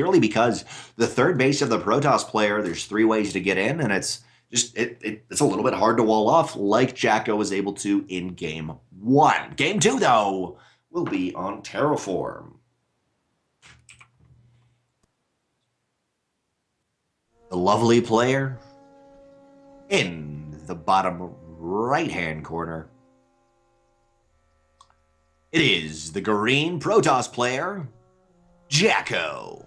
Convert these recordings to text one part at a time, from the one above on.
purely because the third base of the Protoss player, there's 3 ways to get in, and it's just it's a little bit hard to wall off like JackO was able to in game 1. Game 2, though, will be on Terraform. The lovely player in the bottom right-hand corner. It is the green Protoss player, JackO,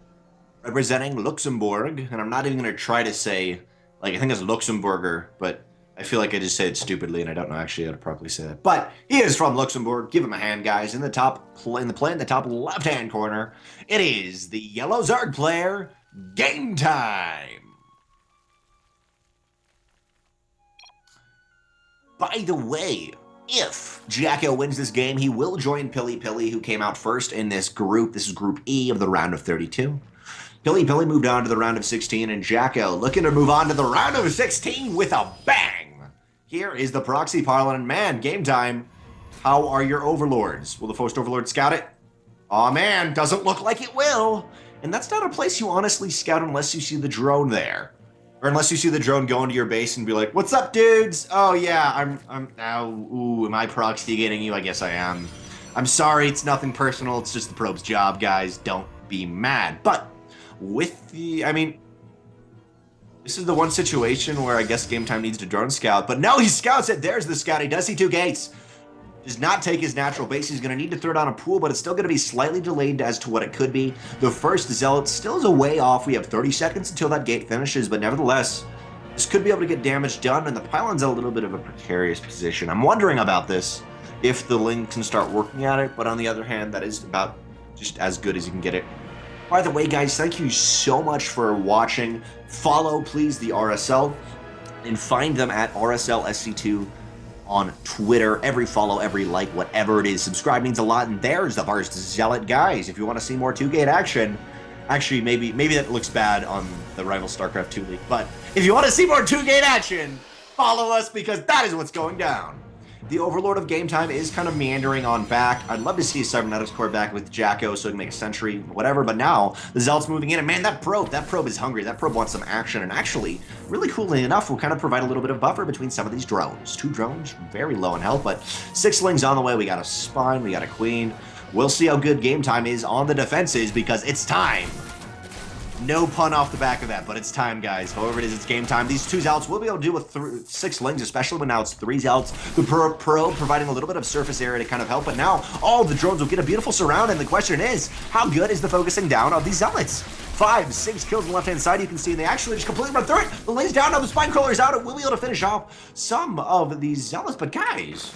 representing Luxembourg. And I'm not even going to try to say, like, I think it's Luxemburger, but I feel like I just said it stupidly, and I don't know actually how to properly say that. But he is from Luxembourg. Give him a hand, guys. In the top in the top left-hand corner, it is the yellow Zerg player, GameTime. By the way, if JackO wins this game, he will join PiLiPiLi, who came out first in this group. This is Group E of the round of 32. PiLiPiLi moved on to the round of 16, and JackO looking to move on to the round of 16 with a bang. Here is the proxy pylon, and man, GameTime, how are your overlords? Will the Forced Overlord scout it? Aw, man, doesn't look like it will. And that's not a place you honestly scout unless you see the drone there. Or unless you see the drone go into your base and be like, "What's up, dudes? Oh yeah, am I proxy getting you? I guess I am. I'm sorry, it's nothing personal, it's just the probe's job, guys. Don't be mad." But with the, this is the one situation where I guess GameTime needs to drone scout, but no, he scouts it. There's the scout. He does see 2 gates. Does not take his natural base. He's going to need to throw down a pool, but it's still going to be slightly delayed as to what it could be. The first Zealot still is a way off. We have 30 seconds until that gate finishes, but nevertheless, this could be able to get damage done, and the pylon's in a little bit of a precarious position. I'm wondering about this, if the Ling can start working at it, but on the other hand, that is about just as good as you can get it. By the way, guys, thank you so much for watching. Follow, please, the RSL, and find them at RSL SC2 on Twitter. Every follow, every like, whatever it is. Subscribe means a lot, and there's the first Zealot, guys. If you want to see more 2-gate action, actually, maybe that looks bad on the rival StarCraft 2 league, but if you want to see more 2-gate action, follow us, because that is what's going down. The Overlord of GameTime is kind of meandering on back. I'd love to see a Cybernetics core back with JackO so he can make a sentry, whatever, but now the Zealot's moving in, and man, that probe is hungry. That probe wants some action, and actually, really coolly enough, will kind of provide a little bit of buffer between some of these drones. 2 drones, very low in health, but 6 Lings on the way. We got a Spine, we got a Queen. We'll see how good GameTime is on the defenses, because it's time. No pun off the back of that, but it's time, guys. However it is, it's game time. These 2 Zealots will be able to do with 6 Lings, especially when now it's 3 Zealots. The Pro providing a little bit of surface area to kind of help, but now all the drones will get a beautiful surround, and the question is, how good is the focusing down of these Zealots? 5, 6 kills on the left-hand side, you can see they actually just completely run through it. The Ling's down, now the Spine Crawler's out, it will be able to finish off some of these Zealots, but guys,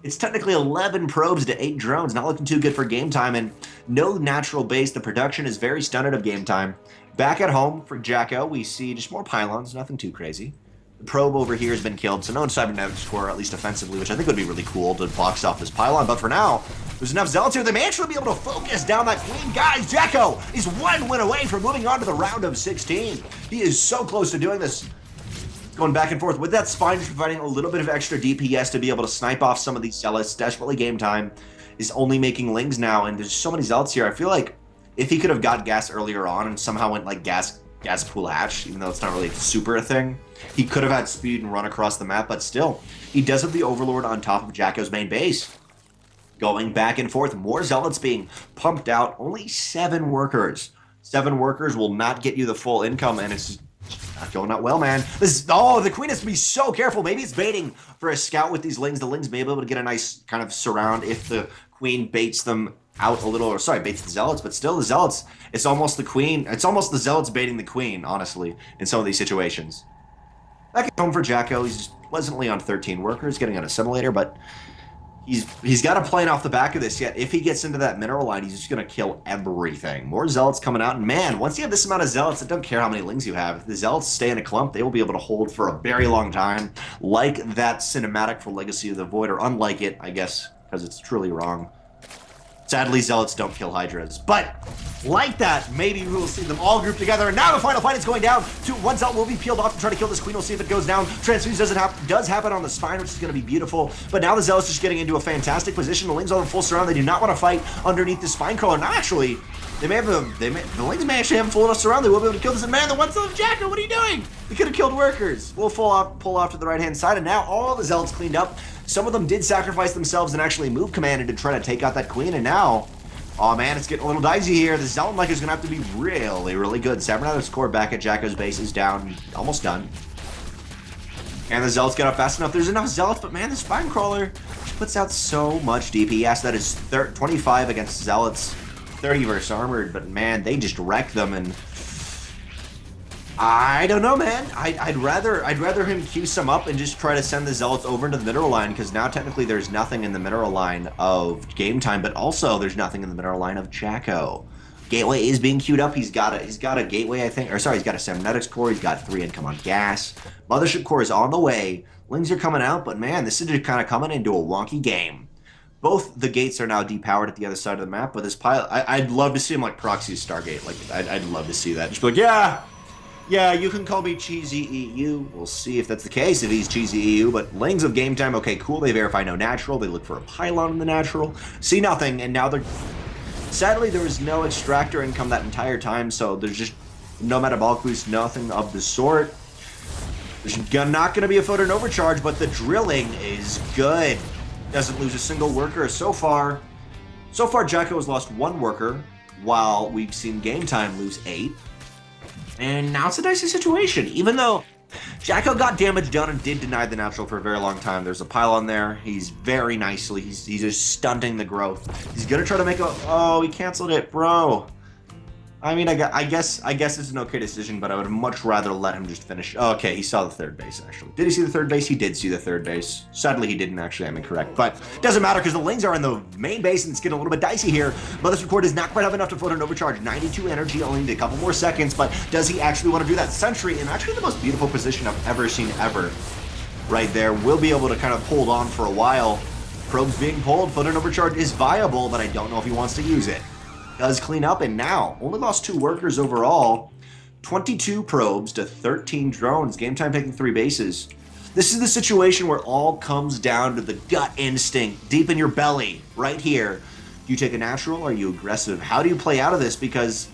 it's technically 11 probes to 8 drones. Not looking too good for GameTime, and no natural base. The production is very stunted of GameTime. Back at home for JackO, we see just more pylons, nothing too crazy. The probe over here has been killed, so no Cybernetics core, at least offensively, which I think would be really cool to box off this pylon. But for now, there's enough Zealots here. They may actually be able to focus down that Queen. Guys, JackO is 1 win away from moving on to the round of 16. He is so close to doing this. Going back and forth with that Spine, just providing a little bit of extra DPS to be able to snipe off some of these Zealots. Desperately GameTime is only making Lings now, and there's so many Zealots here. I feel like if he could have got gas earlier on and somehow went like gas pool hatch, even though it's not really super a thing, he could have had speed and run across the map, but still, he does have the Overlord on top of JackO's main base. Going back and forth, more Zealots being pumped out, only 7 workers. 7 workers will not get you the full income, and it's not going out well, man. The Queen has to be so careful. Maybe it's baiting for a scout with these Lings. The Lings may be able to get a nice kind of surround if the Queen baits them out a little, or sorry, baits the Zealots, but still the Zealots, it's almost the Queen, it's almost the Zealots baiting the Queen, honestly, in some of these situations. Back at home for JackO, he's pleasantly on 13 workers, getting an assimilator, but he's got a plane off the back of this yet. If he gets into that mineral line, he's just going to kill everything. More Zealots coming out, and man, once you have this amount of Zealots, I don't care how many Lings you have. If the Zealots stay in a clump, they will be able to hold for a very long time, like that cinematic for Legacy of the Void, or unlike it, I guess, because it's truly wrong. Sadly, Zealots don't kill Hydras, but like that, maybe we will see them all grouped together. And now the final fight is going down. 1 Zealot will be peeled off to try to kill this Queen. We'll see if it goes down. Transfuse does happen on the Spine, which is going to be beautiful. But now the Zealot's just getting into a fantastic position. The Lings are in full surround. They do not want to fight underneath the Spine Crawler. Now, actually, The Lings may actually have full enough surround. They will be able to kill this. And man, the one's left, JackO, what are you doing? We could have killed workers. We'll pull off to the right-hand side, and now all the Zealots cleaned up. Some of them did sacrifice themselves and actually move commanded to try to take out that queen, and now, oh man, it's getting a little dicey here. The Zealot Mech is going to have to be really, really good. 7 out of score back at JackO's base is down, almost done. And the Zealots get up fast enough. There's enough Zealots, but man, this Spine Crawler puts out so much DPS. That is 25 against Zealots. 30 versus armored, but man, they just wreck them, and I don't know, man. I'd rather him queue some up and just try to send the Zealots over into the mineral line, because now technically there's nothing in the mineral line of Game Time, but also there's nothing in the mineral line of JackO. Gateway is being queued up. He's got a gateway, I think, or sorry, he's got a cybernetics core. He's got 3 income on gas. Mothership core is on the way. Lings are coming out, but man, this is just kind of coming into a wonky game. Both the gates are now depowered at the other side of the map, but this pilot, I'd love to see him like proxy Stargate. Like, I'd love to see that. Just be like, yeah, you can call me Cheesy EU. We'll see if that's the case, if he's Cheesy EU, but Lings of Game Time, okay, cool. They verify no natural. They look for a pylon in the natural. See nothing, and now they're... Sadly, there was no extractor income that entire time, so there's just no metabolic boost, nothing of the sort. There's not going to be a photon overcharge, but the drilling is good. Doesn't lose a single worker so far. So far, JackO has lost 1 worker, while we've seen Game Time lose 8. And now it's a dicey situation. Even though JackO got damage done and did deny the natural for a very long time, there's a pylon there. He's very nicely, he's just stunting the growth. He's gonna try to make a, oh, he canceled it, bro. I mean, I guess it's an okay decision, but I would much rather let him just finish. Oh, okay, he saw the third base, actually. Did he see the third base? He did see the third base. Sadly, he didn't, actually. I'm incorrect. But it doesn't matter, because the Lings are in the main base, and it's getting a little bit dicey here. Mothership core does not quite have enough to float an overcharge. 92 energy, only need a couple more seconds, but does he actually want to do that? Sentry, in actually the most beautiful position I've ever seen ever. Right there. Will be able to kind of hold on for a while. Probes being pulled. Float an overcharge is viable, but I don't know if he wants to use it. Does clean up, and now only lost 2 workers overall. 22 probes to 13 drones. Game Time taking 3 bases. This is the situation where all comes down to the gut instinct deep in your belly right here. Do you take a natural? Are you aggressive? How do you play out of this? Because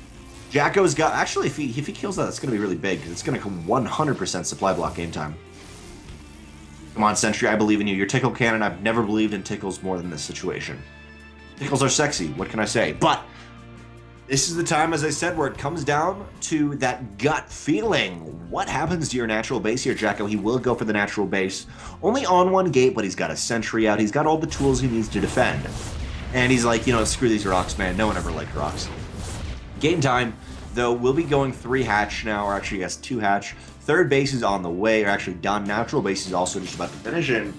JackO's got, actually, if he kills that, it's going to be really big. It's going to come 100% supply block Game Time. Come on, Sentry, I believe in you. Your tickle cannon, I've never believed in tickles more than this situation. Tickles are sexy, what can I say? But this is the time, as I said, where it comes down to that gut feeling. What happens to your natural base here, JackO? He will go for the natural base. Only on 1 gate, but he's got a sentry out. He's got all the tools he needs to defend. And he's like, you know, screw these rocks, man. No one ever liked rocks. Game Time, though, we'll be going 3 hatch now, or actually, yes, 2 hatch. Third base is on the way, or actually done. Natural base is also just about to finish in.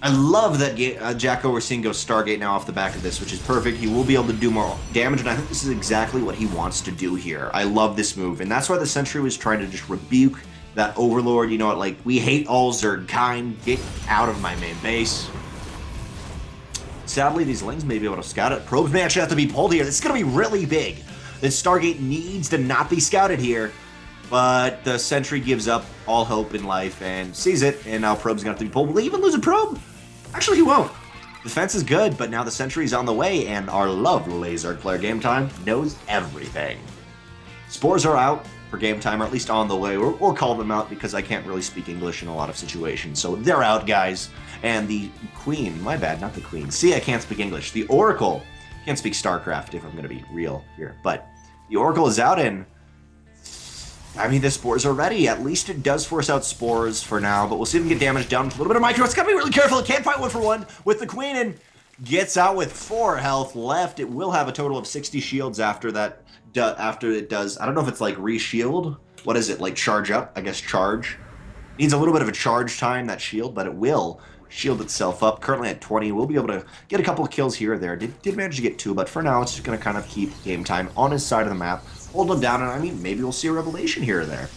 I love that JackO we're seeing go Stargate now off the back of this, which is perfect. He will be able to do more damage, and I think this is exactly what he wants to do here. I love this move, and that's why the Sentry was trying to just rebuke that Overlord. You know what, like, we hate all Zergkind. Get out of my main base. Sadly, these Lings may be able to scout it. Probes may actually have to be pulled here. This is going to be really big. This Stargate needs to not be scouted here, but the Sentry gives up all hope in life and sees it, and now Probe's going to have to be pulled. Will he even lose a Probe? Actually, he won't. Defense is good, but now the Sentry's on the way, and our lovely Zerg player Game Time knows everything. Spores are out for Game Time, or at least on the way. We'll call them out because I can't really speak English in a lot of situations. So they're out, guys. And the Queen, my bad, not the Queen. See, I can't speak English. The Oracle, can't speak StarCraft if I'm going to be real here, but the Oracle is out, and I mean, the spores are ready. At least it does force out spores for now, but we'll see if we can get damage down to a little bit of micro. It's got to be really careful. It can't fight 1-for-1 with the Queen, and gets out with 4 health left. It will have a total of 60 shields after that. After it does, I don't know if it's like re-shield. What is it, like charge up? I guess charge. Needs a little bit of a charge time, that shield, but it will shield itself up. Currently at 20. We'll be able to get a couple of kills here or there. Did manage to get 2, but for now, it's just going to kind of keep Game Time on his side of the map. Hold him down, and I mean, maybe we'll see a revelation here or there.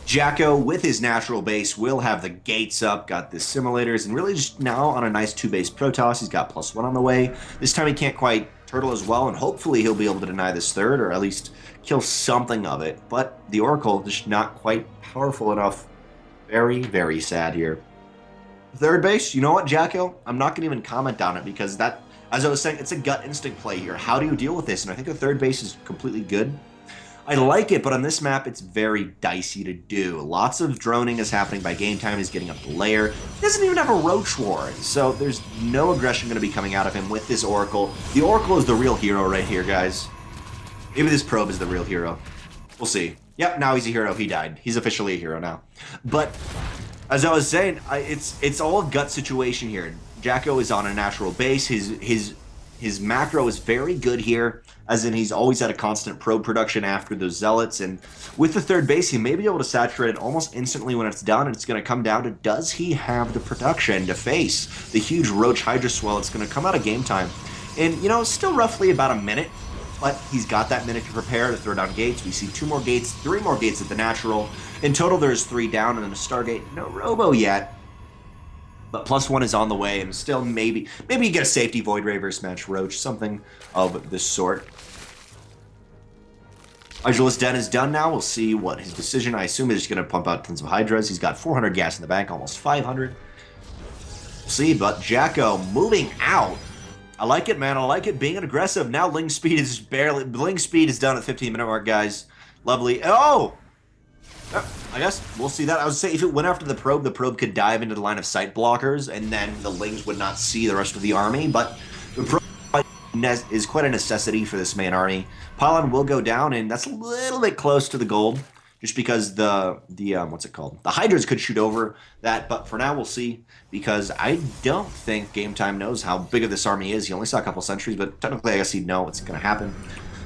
JackO, with his natural base, will have the gates up, got the simulators, and really just now on a nice 2-base Protoss. He's got +1 on the way. This time he can't quite turtle as well, and hopefully he'll be able to deny this third, or at least kill something of it. But the Oracle is not quite powerful enough. Very, very sad here. Third base, you know what, JackO? I'm not going to even comment on it, because that As I was saying, it's a gut instinct play here. How do you deal with this? And I think the third base is completely good. I like it, but on this map, it's very dicey to do. Lots of droning is happening by game time. He's getting up the layer. He doesn't even have a Roach Ward, so there's no aggression going to be coming out of him with this Oracle. The Oracle is the real hero right here, guys. Maybe this probe is the real hero. We'll see. Yep, now he's a hero. He died. He's officially a hero now. But as I was saying, it's all a gut situation here. JackO is on a natural base. His macro is very good here, as in he's always had a constant probe production after those Zealots, and with the third base, he may be able to saturate it almost instantly when it's done, and it's going to come down to, does he have the production to face the huge Roach Hydra swell that's going to come out of game time? And, you know, still roughly about a minute, but he's got that minute to prepare to throw down gates. We see 2 more gates, 3 more gates at the natural. In total, there's 3 down, and then a Stargate. No Robo yet. But +1 is on the way, and still maybe you get a safety Void Ray versus Match Roach, something of this sort. Hydraless Den is done now. We'll see what his decision. I assume he's going to pump out tons of Hydras. He's got 400 gas in the bank, almost 500. We'll see, but JackO moving out. I like it, man. I like it. Being aggressive. Now Ling Speed is done at 15-minute mark, guys. Lovely. Oh! I guess we'll see that. I would say if it went after the probe could dive into the line of sight blockers, and then the Lings would not see the rest of the army, but the probe is quite a necessity for this main army. Pylon will go down, and that's a little bit close to the gold, just because the what's it called? The Hydras could shoot over that, but for now we'll see, because I don't think Game Time knows how big of this army is. He only saw a couple sentries, but technically I guess he'd know what's going to happen.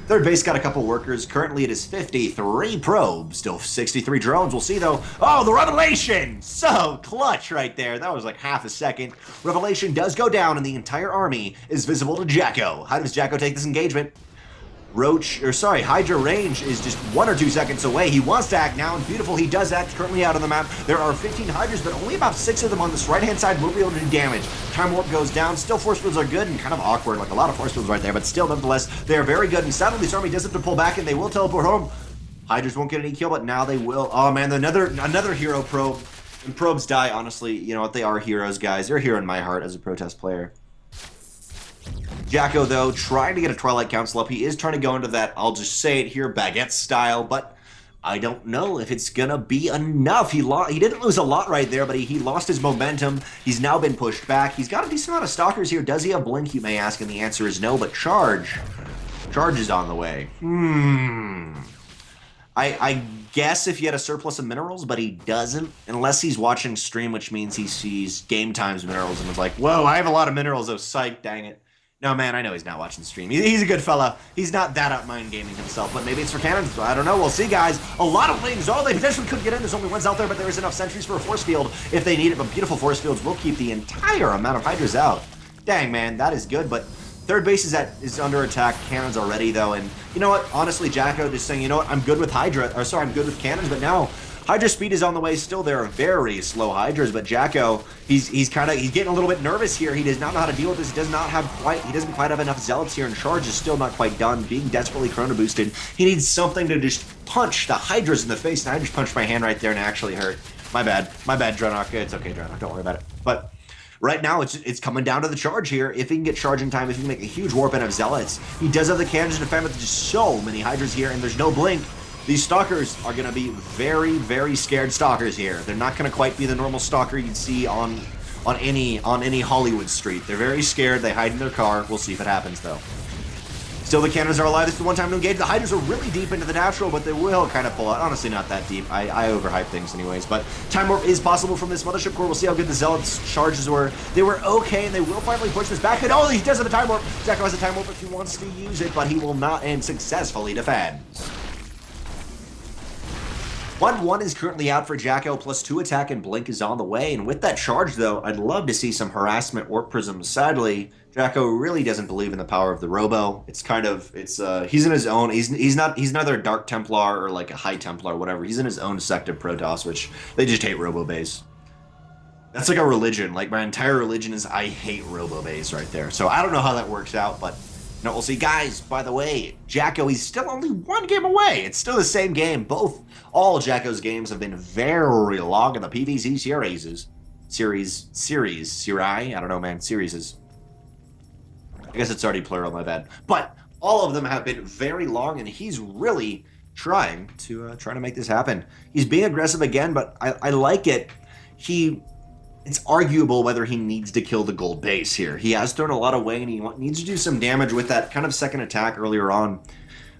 Third base got a couple workers. Currently it is 53 probes, still 63 drones. We'll see though. Oh, the Revelation! So clutch right there. That was like half a second. Revelation does go down and the entire army is visible to JackO. How does JackO take this engagement? Hydra range is just 1 or 2 seconds away. He wants to act now, and beautiful, he does act. Currently out on the map. There are 15 Hydras, but only about 6 of them on this right-hand side will be able to do damage. Time Warp goes down. Still, force fields are good and kind of awkward, like a lot of force fields right there, but still, nonetheless, they are very good. And sadly, this army does have to pull back, and they will teleport home. Hydras won't get any kill, but now they will. Oh man, another hero probe. When probes die, honestly, you know what? They are heroes, guys. They're a hero in my heart as a protest player. JackO, though, trying to get a Twilight Council up. He is trying to go into that, I'll just say it here, baguette style, but I don't know if it's going to be enough. He didn't lose a lot right there, but he lost his momentum. He's now been pushed back. He's got a decent amount of Stalkers here. Does he have Blink, you may ask, and the answer is no, but Charge is on the way. I guess if he had a surplus of minerals, but he doesn't, unless he's watching stream, which means he sees Game Time's minerals and is like, whoa, I have a lot of minerals, oh, psych, dang it. No, man, I know he's not watching the stream. He's a good fella. He's not that out-mind gaming himself, but maybe it's for cannons. So I don't know. We'll see, guys. A lot of Lings. Oh, they potentially could get in. There's only ones out there, but there is enough sentries for a force field if they need it. But beautiful force fields will keep the entire amount of Hydras out. Dang, man, that is good. But third base is under attack. Cannons already, though. And you know what? Honestly, JackO just saying, you know what? I'm good with I'm good with cannons, but now Hydra speed is on the way. Still, there are very slow Hydras, but JackO, he's getting a little bit nervous here. He does not know how to deal with this. He doesn't quite have enough Zealots here, and Charge is still not quite done. Being desperately Chrono boosted, he needs something to just punch the Hydras in the face. And I just punched my hand right there and it actually hurt. My bad, Drennoc. It's okay, Drennoc. Don't worry about it. But right now, it's coming down to the Charge here. If he can get Charge in time, if he can make a huge warp in of Zealots, he does have the cannons to defend with just so many Hydras here, and there's no Blink. These Stalkers are going to be very, very scared Stalkers here. They're not going to quite be the normal Stalker you'd see on any Hollywood street. They're very scared. They hide in their car. We'll see if it happens, though. Still, the cannons are alive. This is the one time to engage. The Hydras are really deep into the natural, but they will kind of pull out. Honestly, not that deep. I overhype things anyways. But Time Warp is possible from this Mothership Core. We'll see how good the Zealots charges were. They were okay, and they will finally push this back. And oh, he does have a Time Warp. JackO has a Time Warp if he wants to use it, but he will not and successfully defends. 1-1 is currently out for JackO, +2 attack and Blink is on the way. And with that Charge, though, I'd love to see some harassment Warp Prisms. Sadly, JackO really doesn't believe in the power of the Robo. It's kind of, he's in his own, he's neither a Dark Templar or like a High Templar or whatever. He's in his own sect of Protoss, which they just hate Robo base. That's like a religion. Like my entire religion is I hate Robo base right there. So I don't know how that works out, but no, we'll see. Guys, by the way, JackO, he's still only 1 game away. It's still the same game. All JackO's games have been very long in the PvZ series. I don't know, man. Series. I guess it's already plural, my bad. But all of them have been very long, and he's really trying to make this happen. He's being aggressive again, but I like it. It's arguable whether he needs to kill the gold base here. He has thrown a lot away, and he needs to do some damage with that kind of second attack earlier on.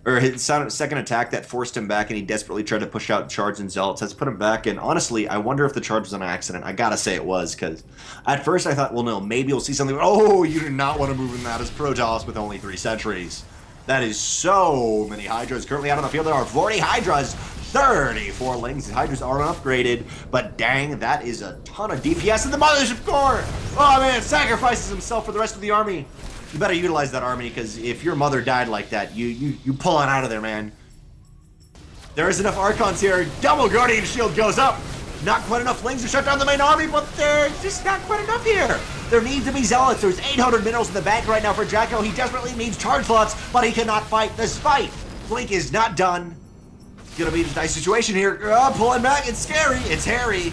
Or his second attack that forced him back, and he desperately tried to push out Charge and Zealots. Has put him back, and honestly, I wonder if the charge was an accident. I gotta say it was, because at first I thought, well, no, maybe we'll see something. Oh, you do not want to move in that as Protoss with only 3 sentries. That is so many Hydras currently out on the field. There are 40 Hydras, 34 Lings. The Hydras are upgraded, but dang, that is a ton of DPS in the Mothership Core. Oh, man, sacrifices himself for the rest of the army. You better utilize that army, because if your mother died like that, you pull on out of there, man. There is enough Archons here. Double Guardian Shield goes up. Not quite enough Lings to shut down the main army, but there's just not quite enough here. There needs to be Zealots. There's 800 minerals in the bank right now for JackO. He desperately needs charge slots, but he cannot fight this fight. Blink is not done. It's gonna be a nice situation here. Pulling back. It's scary. It's hairy.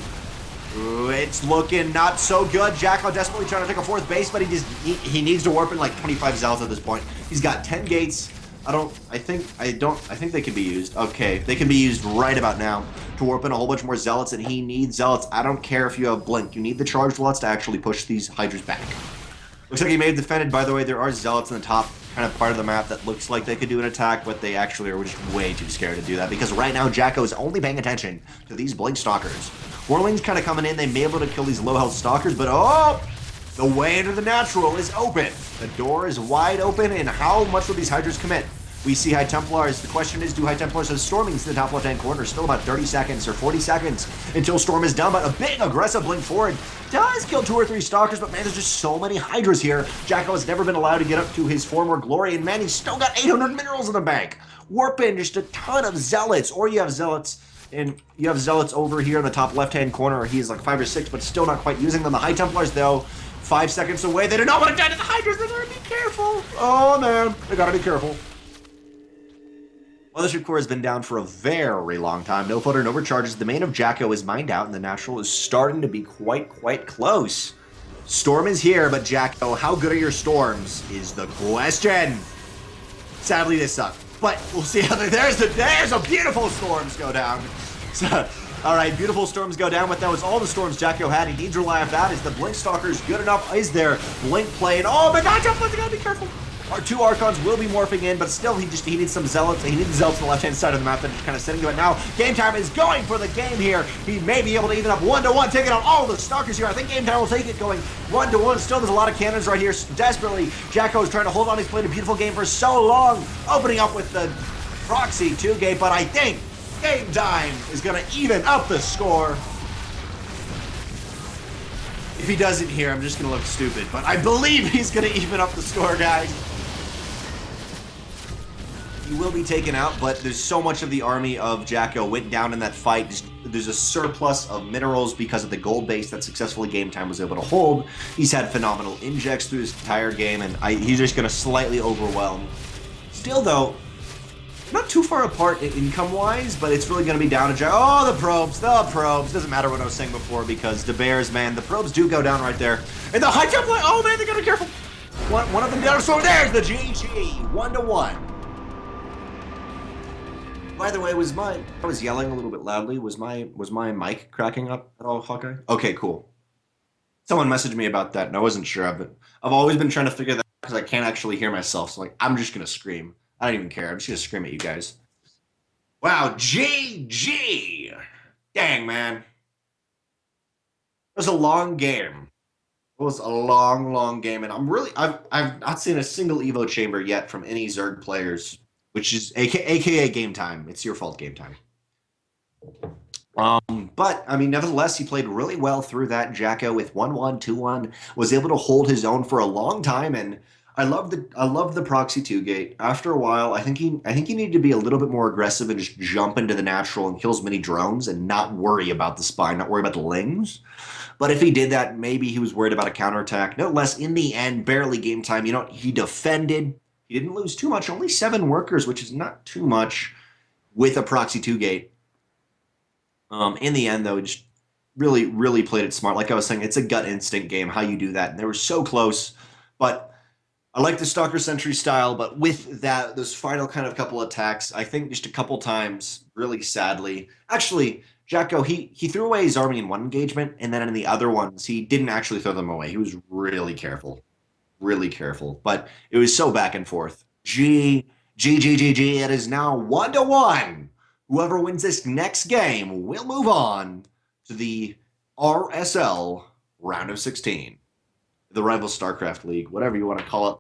Ooh, it's looking not so good. JackO desperately trying to take a 4th base, but he needs to warp in like 25 Zealots at this point. He's got 10 gates. I think they can be used. Okay, they can be used right about now to warp in a whole bunch more Zealots, and he needs Zealots. I don't care if you have Blink. You need the charged lots to actually push these Hydras back. Looks like he may have defended. By the way, there are Zealots in the top kind of part of the map that looks like they could do an attack, but they actually are just way too scared to do that, because right now JackO is only paying attention to these Blink Stalkers. Warlings kind of coming in. They may be able to kill these low health Stalkers, but oh! The way into the natural is open. The door is wide open, and how much will these Hydras commit? We see High Templars. The question is, do High Templars have storming to the top left-hand corner? Still about 30 seconds or 40 seconds until Storm is done, but a big aggressive blink forward does kill 2 or 3 Stalkers, but man, there's just so many Hydras here. JackO has never been allowed to get up to his former glory, and man, he's still got 800 minerals in the bank. Warp in, just a ton of Zealots, or you have Zealots, and you have Zealots over here in the top left-hand corner. He's like 5 or 6, but still not quite using them. The High Templars, though, 5 seconds away. They do not want to die to the Hydras. They gotta be careful. Oh, man. They gotta be careful. Mothership Core has been down for a very long time. No flutter, no recharges. The main of JackO is mined out, and the natural is starting to be quite close. Storm is here, but JackO, how good are your storms is the question. Sadly, they suck. But we'll see how there's a beautiful storms go down. So, all right, beautiful storms go down, but that was all the storms JackO had. He needs to rely on that. Is the Blink Stalkers good enough? Is there Blink playing? Oh my God, Jumpman's gotta be careful. Our 2 Archons will be morphing in, but still he needs some Zealots. He needs the Zealots on the left-hand side of the map that are just kind of sitting to it now. Game Time is going for the game here. He may be able to even up 1-1, taking out all the Stalkers here. I think Game Time will take it going 1-1. Still, there's a lot of cannons right here. Desperately, JackO is trying to hold on. He's played a beautiful game for so long, opening up with the Proxy 2 gate, but I think Game Time is going to even up the score. If he doesn't here, I'm just going to look stupid, but I believe he's going to even up the score, guys. He will be taken out, but there's so much of the army of JackO went down in that fight. There's a surplus of minerals because of the gold base that successfully Game Time was able to hold. He's had phenomenal injects through his entire game, and he's just going to slightly overwhelm. Still, though, not too far apart income-wise, but it's really going to be down to JackO. Oh, the probes. Doesn't matter what I was saying before, because the bears, man, the probes do go down right there. And the high jump, oh, man, they got to be careful. One of them down, so there's the GG. 1-1. By the way, I was yelling a little bit loudly. Was my mic cracking up at all, Hawkeye? Okay, cool. Someone messaged me about that, and I wasn't sure of it. I've always been trying to figure that out because I can't actually hear myself. So I'm just gonna scream. I don't even care. I'm just gonna scream at you guys. Wow, GG! Dang, man. It was a long game. It was a long game, and I've not seen a single Evo chamber yet from any Zerg players. Which is AKA Game Time. It's your fault, Game Time. But, I mean, nevertheless, he played really well through that. JackO with 1-1, 2-1, was able to hold his own for a long time, and I love the Proxy 2 gate. After a while, I think he needed to be a little bit more aggressive and just jump into the natural and kill as many drones and not worry about the spine, not worry about the Lings. But if he did that, maybe he was worried about a counterattack. No less, in the end, barely Game Time. You know, he defended. He didn't lose too much, only 7 workers, which is not too much with a Proxy 2 gate. In the end, though, just really played it smart. Like I was saying, it's a gut instinct game, how you do that. And they were so close, but I like the Stalker Sentry style, but with those final kind of couple attacks, I think just a couple times, really sadly. Actually, JackO, he threw away his army in one engagement, and then in the other ones, he didn't actually throw them away. He was really careful. Really careful. But it was so back and forth. G. It is now 1-1. Whoever wins this next game will move on to the RSL round of 16. The Rival StarCraft League, whatever you want to call it.